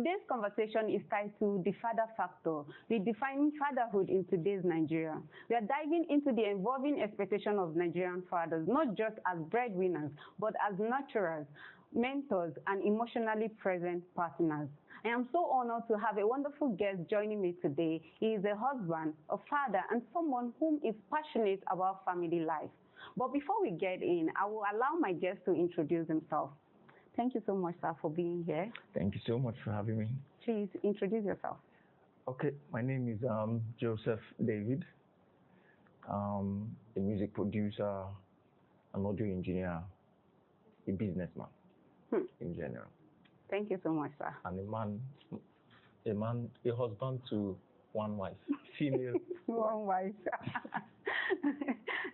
Today's conversation is titled The Father Factor, Redefining Fatherhood in Today's Nigeria. We are diving into the evolving expectation of Nigerian fathers, not just as breadwinners, but as nurturers, mentors, and emotionally present partners. I am so honored to have a wonderful guest joining me today. He is a husband, a father, and someone whom is passionate about family life. But before we get in, I will allow my guest to introduce himself. Thank you so much, sir, for being here. Thank you so much for having me. Please introduce yourself. Okay, my name is Joseph David. A music producer, an audio engineer, a businessman in general. Thank you so much, sir. And a husband to one wife, female. One wife.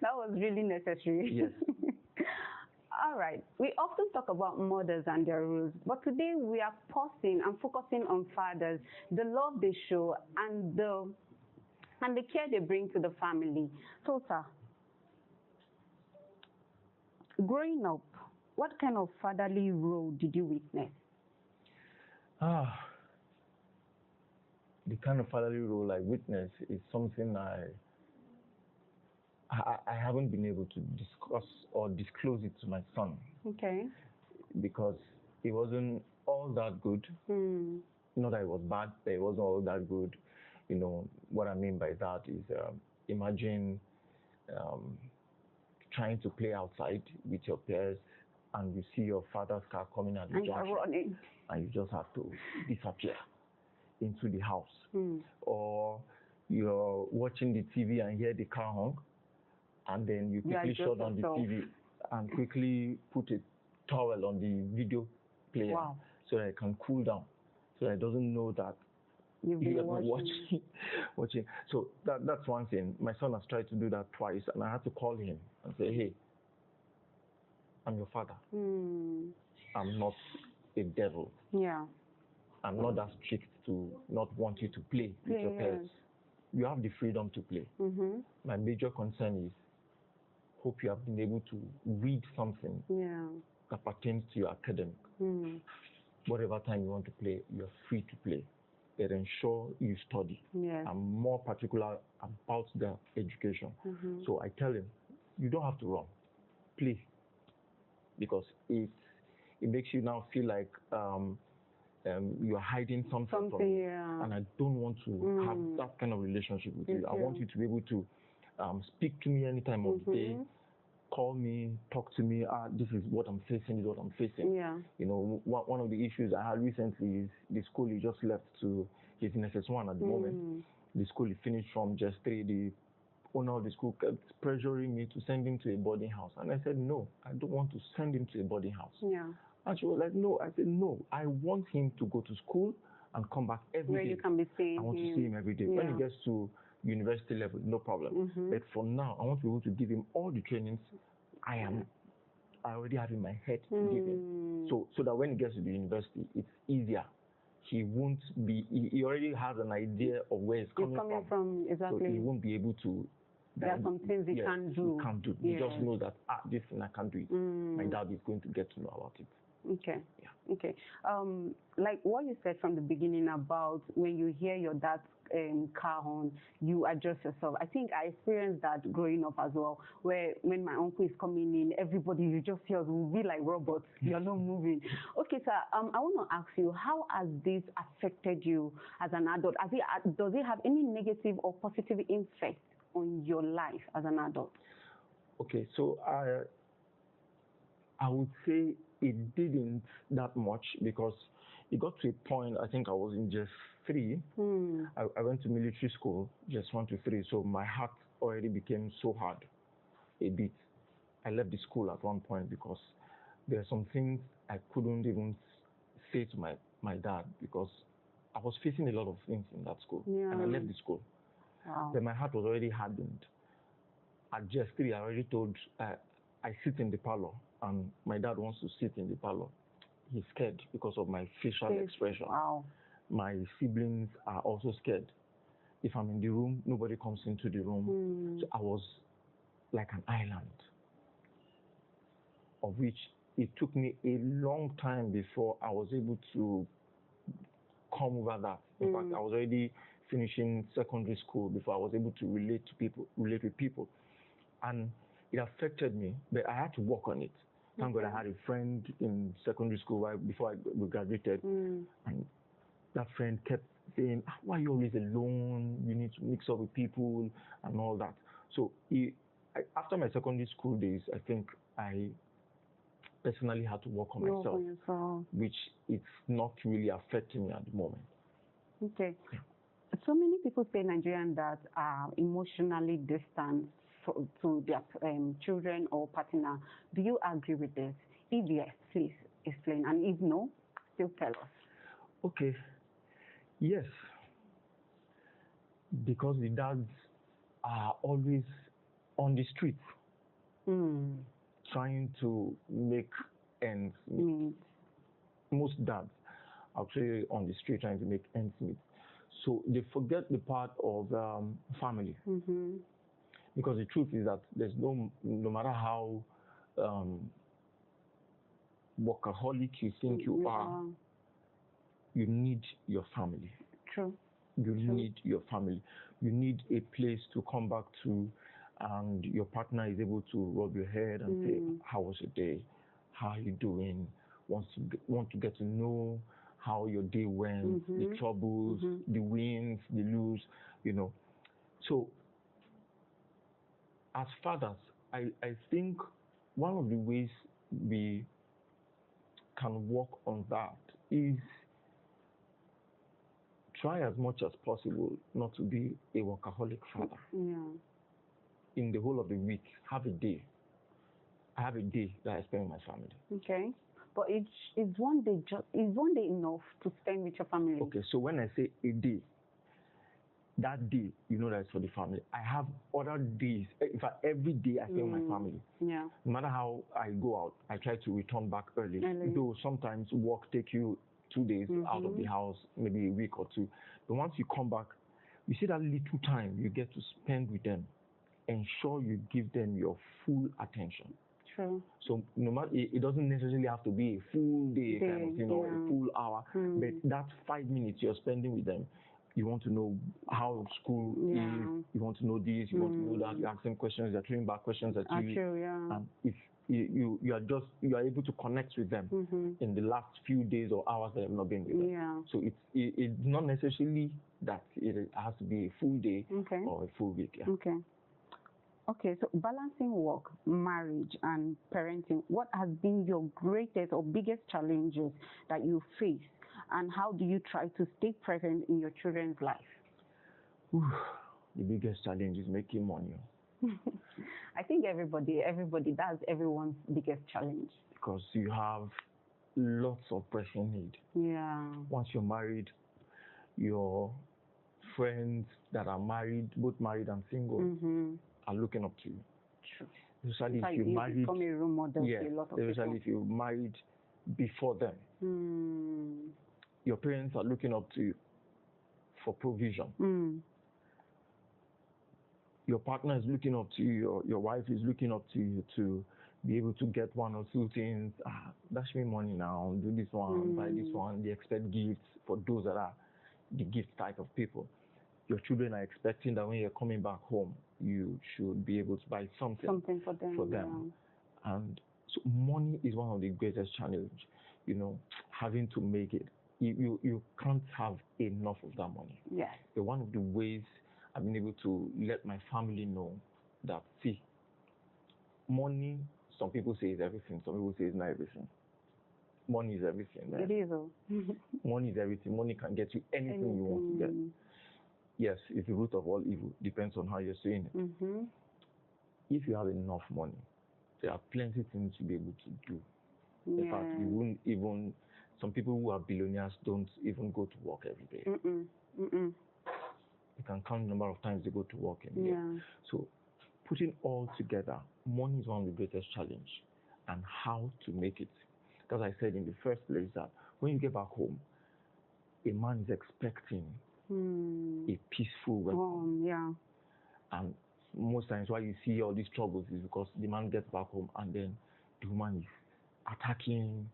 That was really necessary. Yes. All right. We often talk about mothers and their roles, but today we are pausing and focusing on fathers, the love they show, and the care they bring to the family. So, sir, growing up, what kind of fatherly role did you witness? The kind of fatherly role I witnessed is something I haven't been able to discuss or disclose it to my son. Okay. Because it wasn't all that good. Not that it was bad, but it wasn't all that good. You know, what I mean by that is imagine trying to play outside with your peers and you see your father's car coming at the junction and you just have to disappear into the house. Or you're watching the TV and hear the car honk, and then you quickly shut on the TV and quickly put a towel on the video player so that it can cool down, so that it doesn't know that you've been watching. So that's one thing. My son has tried to do that twice, and I had to call him and say, hey, I'm your father. I'm not a devil. Yeah. I'm not that strict to not want you to play with your parents. You have the freedom to play. My major concern is, hope you have been able to read something that pertains to your academic. Whatever time you want to play, you're free to play. But ensure you study. I'm more particular about their education. So I tell him, you don't have to run. Play. Because it makes you now feel like you are hiding something from me. And I don't want to have that kind of relationship with you. I want you to be able to speak to me any time of the day, call me, talk to me. This is what I'm facing, this is what I'm facing. You know, one of the issues I had recently is the school he just left to, he's in SS1 at the moment. The school he finished from just 3. The owner of the school kept pressuring me to send him to a boarding house. And I said, no, I don't want to send him to a boarding house. And she was like, no. I said, no, I want him to go to school and come back every day. Where you can be seeing I want to see him every day. When he gets to university level, no problem. But for now, I want to be able to give him all the trainings I already have in my head to give him. So that when he gets to the university, it's easier. He won't be, he already has an idea of where it's coming from. Exactly. So he won't be able to. There are some things he can't do. He can't do. He just knows that, this thing I can't do it. My dad is going to get to know about it. Okay. Okay. Like what you said from the beginning about when you hear your dad's car horn, you adjust yourself. I think I experienced that growing up as well, where when my uncle is coming in, everybody, you just feel will be like robots. You're not moving. Okay, sir. I want to ask you, how has this affected you as an adult? Does it have any negative or positive effect on your life as an adult? Okay, so I would say it didn't that much, because it got to a point, I think I was in just 3. I went to military school, just 1 to 3, so my heart already became so hard a bit. I left the school at one point because there are some things I couldn't even say to my dad, because I was facing a lot of things in that school, and I left the school. Then my heart was already hardened. At just 3, I already told, I sit in the parlor, and my dad wants to sit in the parlor. He's scared because of my facial expression. My siblings are also scared. If I'm in the room, nobody comes into the room. So I was like an island, of which it took me a long time before I was able to come over that. In fact, I was already finishing secondary school before I was able to relate with people. And it affected me, but I had to work on it. Thank God I had a friend in secondary school before we graduated, and that friend kept saying, why are you always alone? You need to mix up with people and all that. So after my secondary school days, I think I personally had to work on myself, which it's not really affecting me at the moment. Okay. So many people say Nigerians that are emotionally distant to their children or partner. Do you agree with this? If yes, please explain. And if no, still tell us. Okay. Yes. Because the dads are always on the street, trying to make ends meet. Most dads are actually on the street trying to make ends meet. So they forget the part of family. Because the truth is that there's no matter how workaholic you think you are, you need your family. True. You need your family. You need a place to come back to, and your partner is able to rub your head and say, how was your day? How are you doing? Want to get to know how your day went, the troubles, the wins, the lose, So as fathers, I think one of the ways we can work on that is try as much as possible not to be a workaholic father. In the whole of the week, have a day. I have a day that I spend with my family. Okay. But is one day enough to spend with your family? Okay, so when I say a day, that day, that's for the family. I have other days. In fact, every day I spend with my family. Yeah. No matter how I go out, I try to return back early. Though sometimes work take you 2 days out of the house, maybe a week or two. But once you come back, you see that little time you get to spend with them. Ensure you give them your full attention. True. So no matter, it doesn't necessarily have to be a full day kind of, a full hour. But that 5 minutes you're spending with them, you want to know how school is, you want to know this, you want to know that, you ask them questions, they're throwing back questions at you. And if you are able to connect with them in the last few days or hours that have not been with them. So it's not necessarily that it has to be a full day or a full week. Okay, so balancing work, marriage, and parenting, what has been your greatest or biggest challenges that you face, and how do you try to stay present in your children's life? The biggest challenge is making money. I think everybody, that's everyone's biggest challenge. Because you have lots of pressing need. Once you're married, your friends that are married, both married and single, are looking up to you. True. Especially if you married, become a role model to a lot of especially if you married before them. Your parents are looking up to you for provision. Your partner is looking up to you, your wife is looking up to you to be able to get one or two things. Dash me money now, do this one, buy this one. They expect gifts for those that are the gift type of people. Your children are expecting that when you're coming back home, you should be able to buy something for them. And so money is one of the greatest challenges, having to make it. You can't have enough of that money. Yes. So one of the ways I've been able to let my family know that, see, money, some people say is everything, some people say it's not everything. Money is everything. Right? It is. Money is everything. Money can get you anything you want to get. Yes, it's the root of all evil. Depends on how you're saying it. If you have enough money, there are plenty of things to be able to do. In fact, you wouldn't even, some people who are billionaires don't even go to work every day. You can count the number of times they go to work in a year. So putting all together, money is one of the greatest challenges, and how to make it. Because I said in the first place that when you get back home, a man is expecting a peaceful welcome. And most times why you see all these troubles is because the man gets back home and then the woman is attacking,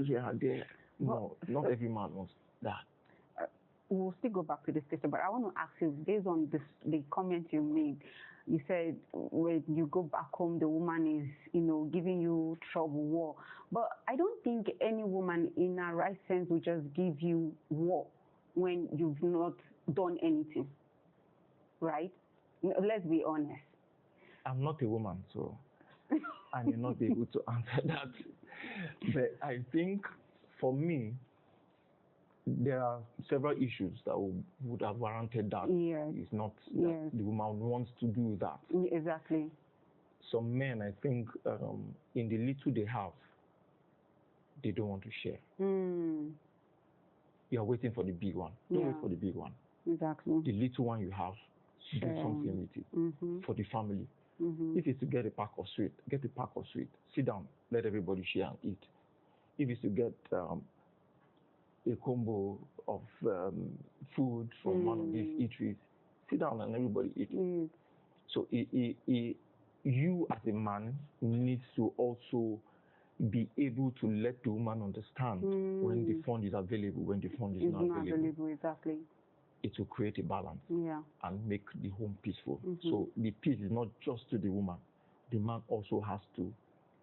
here and there. No, not every man wants that? We'll still go back to this question, but I want to ask you, based on the comment you made, you said when you go back home, the woman is, giving you trouble, war. But I don't think any woman in a right sense will just give you war when you've not done anything, right? Let's be honest. I'm not a woman, so I may not be able to answer that. But I think for me, there are several issues that would have warranted that. Yes. It's not that the woman wants to do that. Exactly. Some men, I think, in the little they have, they don't want to share. You're waiting for the big one. Don't wait for the big one. Exactly. The little one you have, do something with it for the family. If it's to get a pack of sweet, get a pack of sweet. Sit down, let everybody share and eat. If it's to get a combo of food from one of these eateries, sit down and everybody eat it. So you as a man needs to also be able to let the woman understand when the fund is available, when the fund is not available. Exactly. It will create a balance and make the home peaceful. So the peace is not just to the woman. The man also has to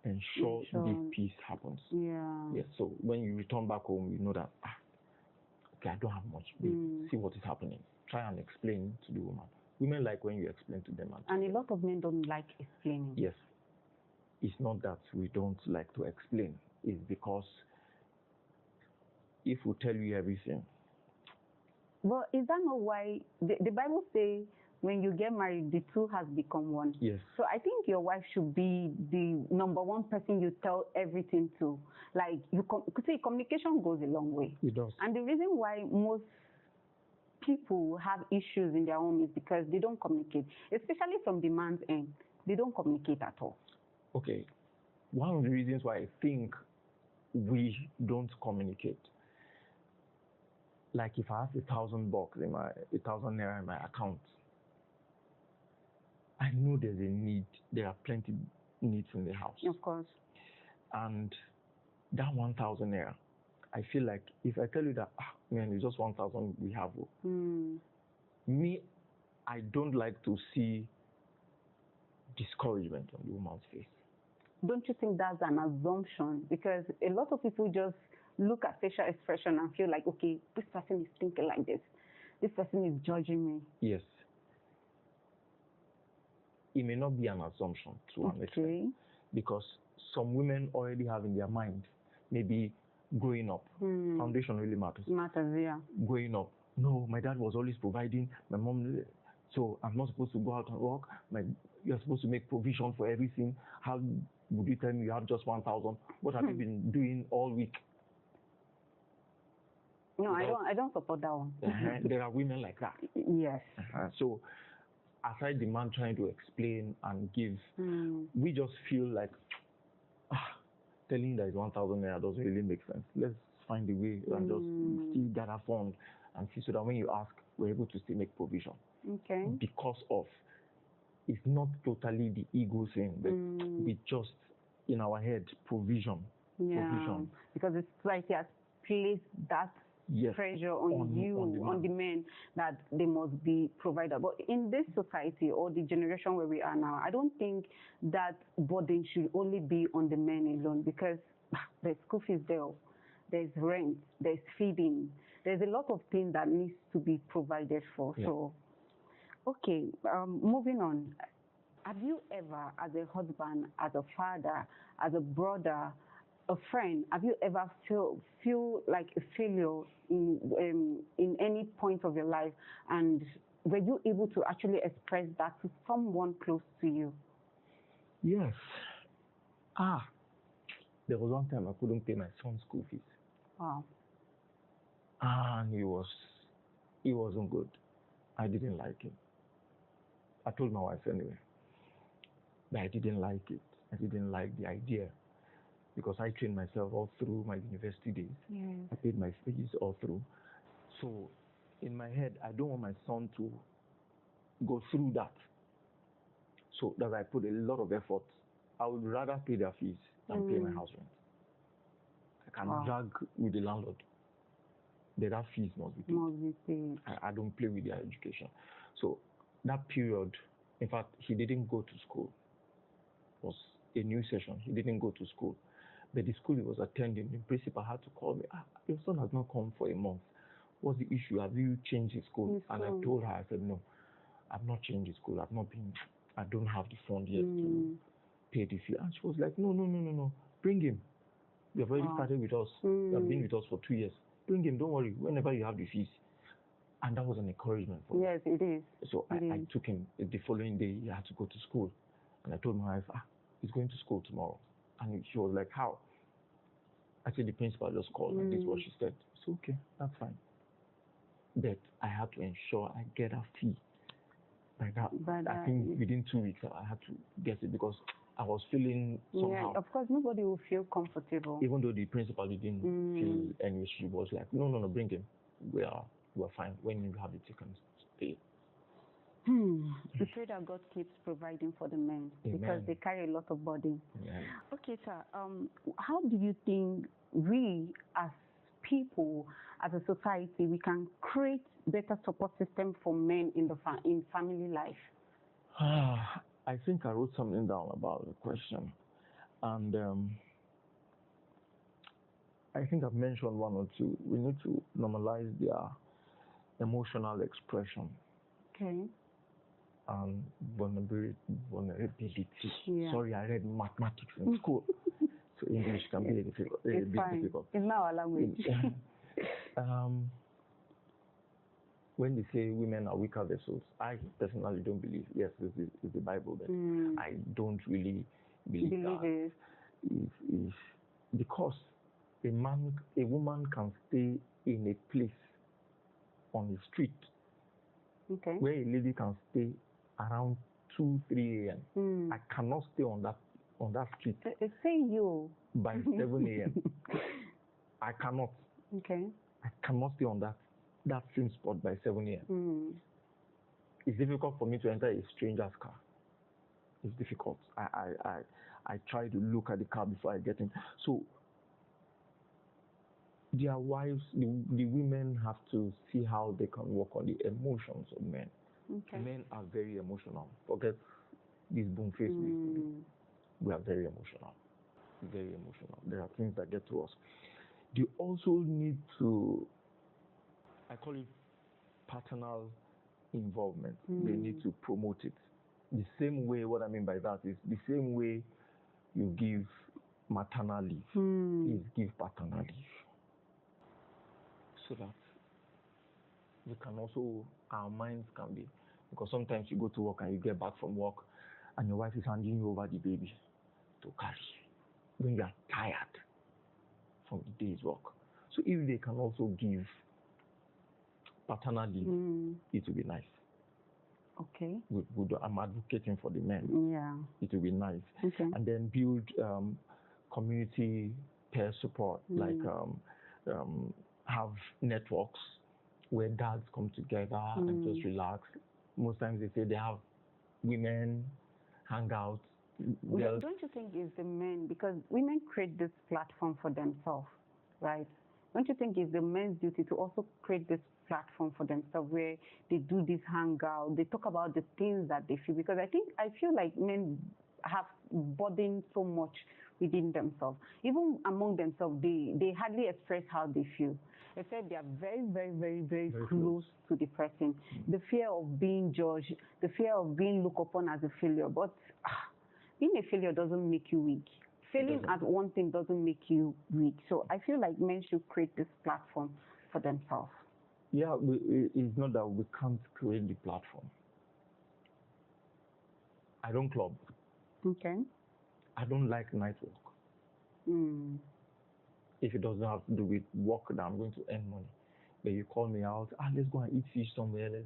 ensure the peace happens. Yes. So when you return back home, you know that, okay, I don't have much. See what is happening. Try and explain to the woman. Women like when you explain to them. And a lot of men don't like explaining. Yes. It's not that we don't like to explain. It's because if we tell you everything. Well, is that not why the Bible says when you get married, the two has become one? Yes. So I think your wife should be the number one person you tell everything to. Like, see, communication goes a long way. It does. And the reason why most people have issues in their home is because they don't communicate, especially from the man's end. They don't communicate at all. Okay. One of the reasons why I think we don't communicate, like if I have $1,000 in my account, I know there's a need. There are plenty needs in the house. Of course. And that 1,000 naira, I feel like if I tell you that, man, it's just 1,000 we have. Me, I don't like to see discouragement on the woman's face. Don't you think that's an assumption? Because a lot of people just look at facial expression and feel like, okay, this person is thinking like this. This person is judging me. Yes. It may not be an assumption to an extent. Because some women already have in their mind, maybe growing up, foundation really matters. Growing up, no, my dad was always providing, my mom, so I'm not supposed to go out and work. You're supposed to make provision for everything. How would you tell me you have just 1,000? What have you been doing all week? No, I don't support that one. There are women like that. Yes. So aside the man trying to explain and give, we just feel like telling that it's 1,000 naira doesn't really make sense. Let's find a way and just still gather funds and see so that when you ask, we're able to still make provision. Okay. Because of, it's not totally the ego thing, but we just in our head provision. Provision. Because the society has placed that pressure on the men that they must be provided. But in this society or the generation where we are now, I don't think that burden should only be on the men alone, because there's school fees there, there's rent, there's feeding, there's a lot of things that needs to be provided for. So, okay, moving on. Have you ever, as a husband, as a father, as a brother, a friend, have you ever feel like a failure in any point of your life, and were you able to actually express that to someone close to you? Yes. There was one time I couldn't pay my son's school fees. Wow. And he wasn't good. I didn't like it. I told my wife anyway. But I didn't like it. I didn't like the idea. Because I trained myself all through my university days. Yes. I paid my fees all through. So in my head, I don't want my son to go through that. So that I put a lot of effort. I would rather pay their fees than pay my house rent. I can drag with the landlord. that fees must be paid. I don't play with their education. So that period, in fact, he didn't go to school. It was a new session. He didn't go to school. But the school he was attending, the principal had to call me. Your son has not come for a month. What's the issue? Have you changed his school? And I told her, I said, no, I've not changed the school. I don't have the fund yet to pay the fee. And she was like, no. Bring him. You have already started with us. You have been with us for 2 years. Bring him. Don't worry. Whenever you have the fees. And that was an encouragement for me. Yes, it is. So I took him. The following day, he had to go to school. And I told my wife, he's going to school tomorrow. And she was like, how? I said, the principal just called and this is what she said. So, okay, that's fine. But I had to ensure I get a fee. Like that. I think within 2 weeks, I had to get it because I was feeling somehow. Yeah, of course, nobody will feel comfortable. Even though the principal didn't feel any, she was like, no, bring him. We're fine. When you have the tickets, pay. We pray that God keeps providing for the men. Amen. Because they carry a lot of burden. Yeah. Okay, sir. How do you think we as people, as a society, we can create better support system for men in family life? I think I wrote something down about the question, and I think I've mentioned one or two. We need to normalize their emotional expression. Okay. And vulnerability. Yeah. Sorry, I read mathematics in school, so English can be a bit difficult. It's not our language. When they say women are weaker vessels, I personally don't believe. Yes, this is the Bible, but I don't really believe that. It. If because a woman can stay in a place on the street, okay, where a lady can stay around 2-3 a.m. I cannot stay on that street. Say you by 7 a.m. I cannot. Okay. I cannot stay on that same spot by 7 a.m. It's difficult for me to enter a stranger's car. It's difficult. I try to look at the car before I get in. So their wives, the women have to see how they can work on the emotions of men. Okay. Men are very emotional. Forget this boom face. We are very emotional. Very emotional. There are things that get to us. They also need to, I call it paternal involvement. They need to promote it. The same way, what I mean by that is the same way you give maternal leave, please give paternal leave. So that we can also, our minds can be, because sometimes you go to work and you get back from work and your wife is handing you over the baby to carry when you are tired from the day's work. So if they can also give paternal leave, it will be nice. Okay. I'm advocating for the men. Yeah. It will be nice. Okay. And then build community peer support, like have networks where dads come together and just relax. Most times they say they have women hangouts. Don't you think it's the men, because women create this platform for themselves, right? Don't you think it's the men's duty to also create this platform for themselves where they do this hangout, they talk about the things that they feel? Because I feel like men have burdened so much within themselves. Even among themselves, they hardly express how they feel. Except they are very, very, very, very close to the person. The fear of being judged, the fear of being looked upon as a failure. But being a failure doesn't make you weak. Failing at one thing doesn't make you weak. So I feel like men should create this platform for themselves. Yeah, it's not that we can't create the platform. I don't club. Okay. I don't like night walk. If it doesn't have to do with work that I'm going to earn money, but you call me out, let's go and eat fish somewhere.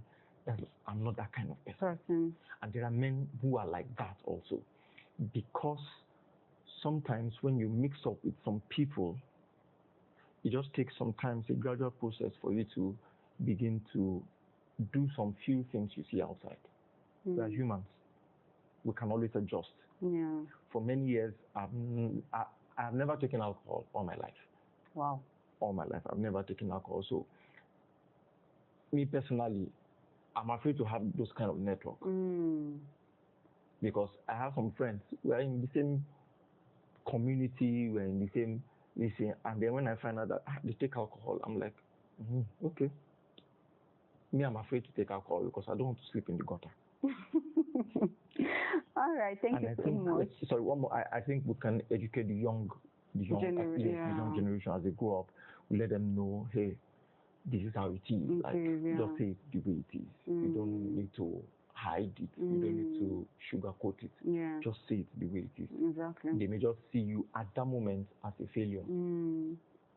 I'm not that kind of person. And there are men who are like that also. Because sometimes when you mix up with some people, it just takes some time. It's a gradual process for you to begin to do some few things you see outside. We are humans. We can always adjust. Yeah. For many years, I've never taken alcohol all my life. Wow. All my life, I've never taken alcohol. So me personally, I'm afraid to have those kind of network because I have some friends who are in the same community, we're in the same listen, and then when I find out that they take alcohol, I'm like, okay. Me, I'm afraid to take alcohol because I don't want to sleep in the gutter. All right, thank you so much. Sorry, one more. I think we can educate the young generation as they grow up. We let them know, hey, this is how it is. Just say it the way it is. You don't need to hide it. You don't need to sugarcoat it. Yeah. Just say it the way it is. Exactly. They may just see you at that moment as a failure.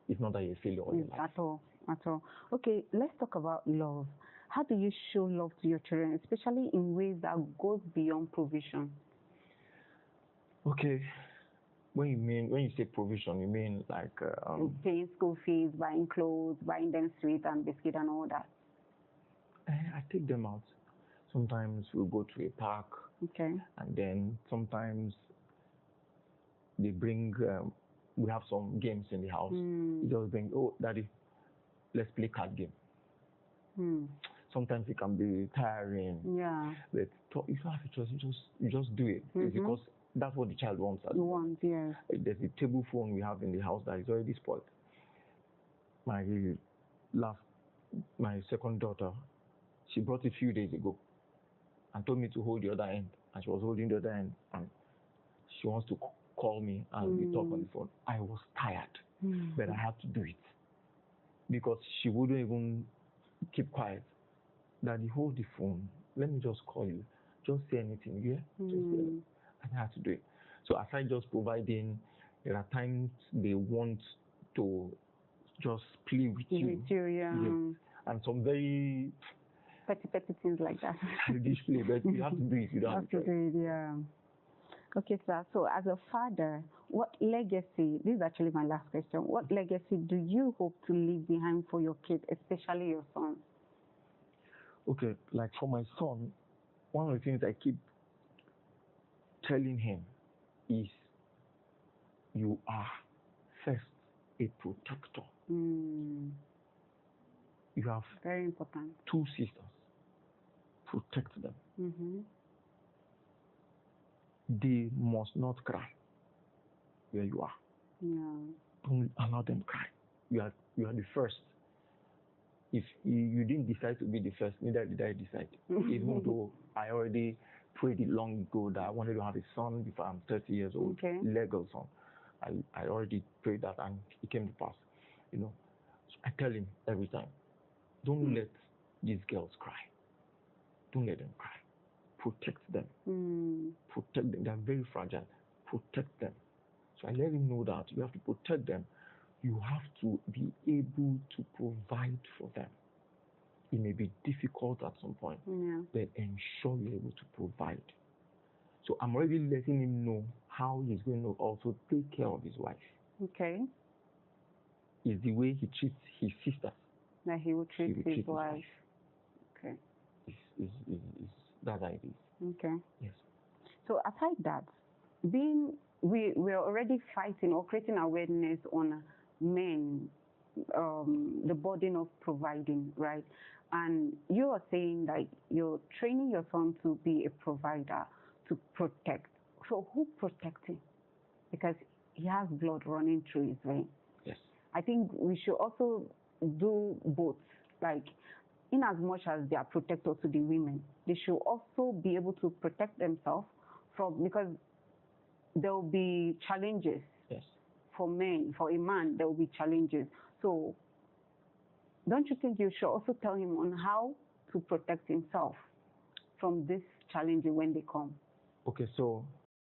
It's not that you're a failure all your life. At all. Okay, let's talk about love. How do you show love to your children, especially in ways that goes beyond provision? Okay. When you say provision, you mean like paying school fees, buying clothes, buying them sweet and biscuit and all that? I take them out. Sometimes we'll go to a park. Okay. And then sometimes they bring, we have some games in the house. You just bring, oh, daddy, let's play card game. Sometimes it can be tiring. Yeah. But if you have a choice, you just do it. It's because that's what the child wants. Yes. There's a table phone we have in the house that is already spoiled. My second daughter, she brought it a few days ago and told me to hold the other end. And she was holding the other end and she wants to call me and we talk on the phone. I was tired, but I had to do it because she wouldn't even keep quiet. Daddy, hold the phone. Let me just call you. Just say anything, yeah? Just say it. And I had to do it. So aside just providing, there are times they want to just play with you. Yeah. And some very petty things like that. Display, but you have to do it. You don't have to do it, yeah. Okay, sir. So as a father, what legacy, this is actually my last question, what legacy do you hope to leave behind for your kids, especially your son? Okay, like for my son, one of the things I keep telling him is you are first a protector. You have very important 2 sisters. Protect them. They must not cry where you are. Yeah. Don't allow them cry. You are the first. If you didn't decide to be the first, neither did I decide. Even though I already prayed it long ago that I wanted to have a son before I'm 30 years old, legal son. I already prayed that and it came to pass. So I tell him every time, don't let these girls cry. Don't let them cry. Protect them. Protect them. They're very fragile. Protect them. So I let him know that you have to protect them. You have to be able to provide for them. It may be difficult at some point, but ensure you're able to provide. So I'm already letting him know how he's going to also take care of his wife. Okay. Is the way he treats his sisters. That he will treat his wife. Okay. Is that how it is. Okay. Yes. So aside that, we're already fighting or creating awareness on men, the burden of providing, right? And you are saying that you're training your son to be a provider, to protect. So who protects him? Because he has blood running through his veins. Yes. I think we should also do both. Like, in as much as they are protectors to the women, they should also be able to protect themselves because there will be challenges. Yes. For men, for a man, there will be challenges. So don't you think you should also tell him on how to protect himself from this challenge when they come? Okay, so